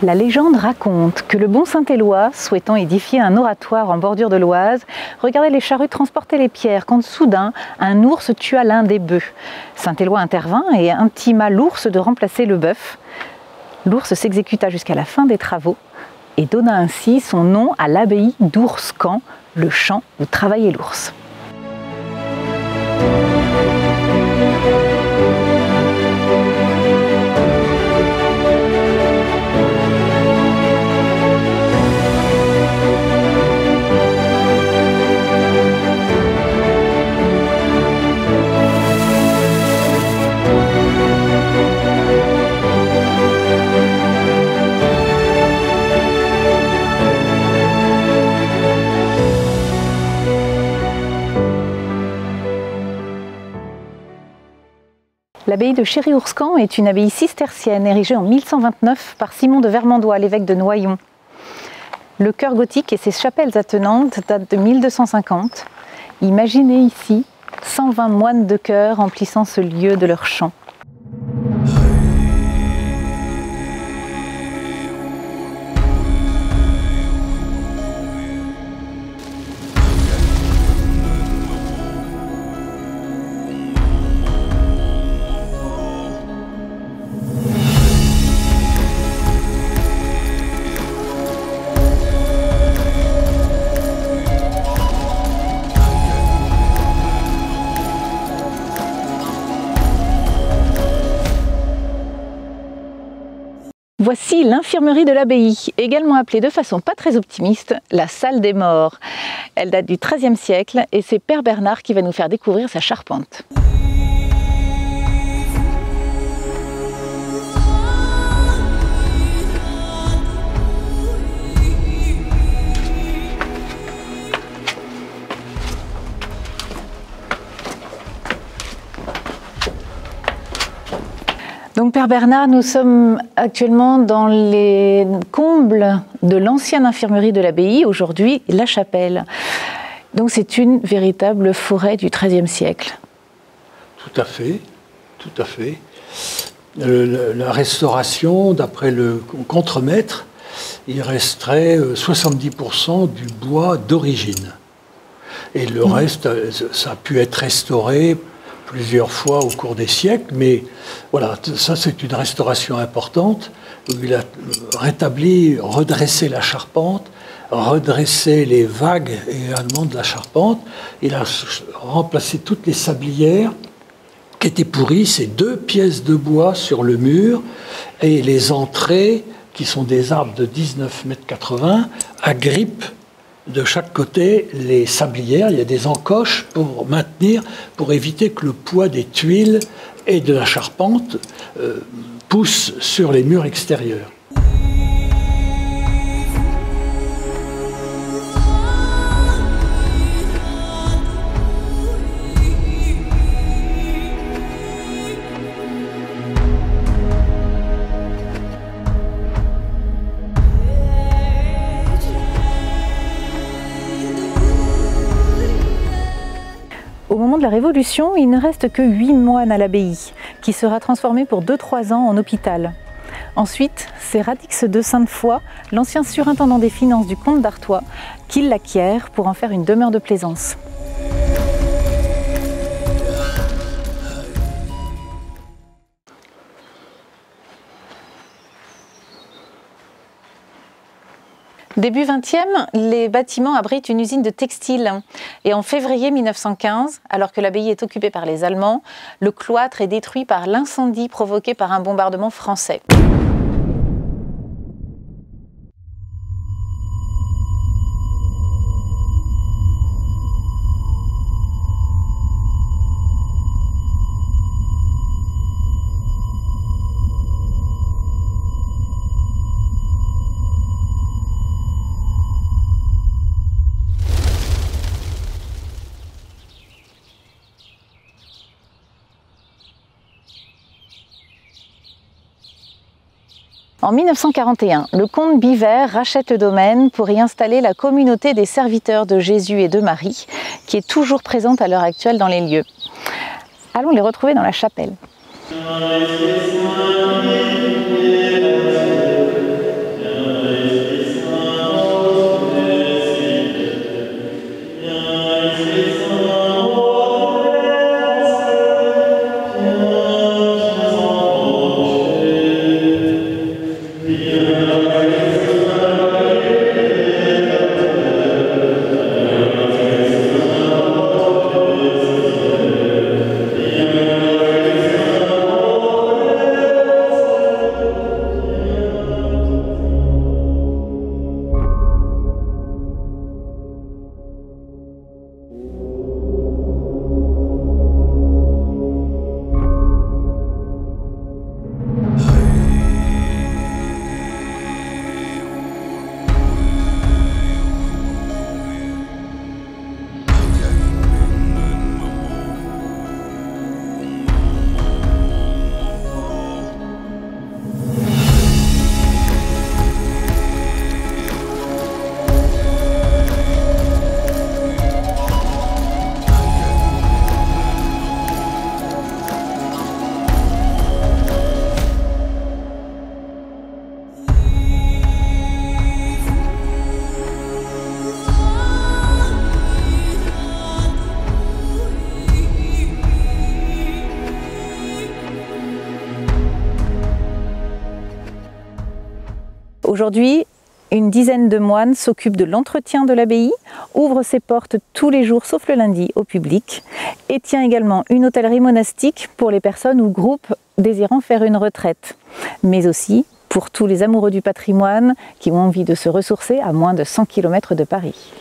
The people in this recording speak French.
La légende raconte que le bon Saint-Éloi, souhaitant édifier un oratoire en bordure de l'Oise, regardait les charrues transporter les pierres quand soudain un ours tua l'un des bœufs. Saint-Éloi intervint et intima l'ours de remplacer le bœuf. L'ours s'exécuta jusqu'à la fin des travaux et donna ainsi son nom à l'abbaye d'Ourscan, le champ où travaillait l'ours. L'abbaye de Chéry-Ourscan est une abbaye cistercienne érigée en 1129 par Simon de Vermandois, l'évêque de Noyon. Le chœur gothique et ses chapelles attenantes datent de 1250. Imaginez ici 120 moines de chœur remplissant ce lieu de leur chant. Voici l'infirmerie de l'abbaye, également appelée de façon pas très optimiste la salle des morts. Elle date du XIIIe siècle et c'est Père Bernard qui va nous faire découvrir sa charpente. Donc Père Bernard, nous sommes actuellement dans les combles de l'ancienne infirmerie de l'abbaye, aujourd'hui la chapelle. Donc c'est une véritable forêt du XIIIe siècle. Tout à fait, tout à fait. La restauration, d'après le contremaître, il resterait 70% du bois d'origine. Et le reste, ça a pu être restauré plusieurs fois au cours des siècles, mais voilà, ça c'est une restauration importante, où il a rétabli, redressé la charpente, redressé les vagues également de la charpente, il a remplacé toutes les sablières qui étaient pourries, ces 2 pièces de bois sur le mur, et les entrées, qui sont des arbres de 19,80 m, agrippent de chaque côté les sablières. Il y a des encoches pour maintenir, pour éviter que le poids des tuiles et de la charpente pousse sur les murs extérieurs. Au moment de la Révolution, il ne reste que 8 moines à l'abbaye, qui sera transformée pour 2-3 ans en hôpital. Ensuite, c'est Radix de Sainte-Foy, l'ancien surintendant des finances du comte d'Artois, qui l'acquiert pour en faire une demeure de plaisance. Début 20e, les bâtiments abritent une usine de textile. Et en février 1915, alors que l'abbaye est occupée par les Allemands, le cloître est détruit par l'incendie provoqué par un bombardement français. En 1941, le comte Biver rachète le domaine pour y installer la communauté des serviteurs de Jésus et de Marie, qui est toujours présente à l'heure actuelle dans les lieux. Allons les retrouver dans la chapelle. Aujourd'hui, une dizaine de moines s'occupent de l'entretien de l'abbaye, ouvre ses portes tous les jours sauf le lundi au public et tient également une hôtellerie monastique pour les personnes ou groupes désirant faire une retraite, mais aussi pour tous les amoureux du patrimoine qui ont envie de se ressourcer à moins de 100 km de Paris.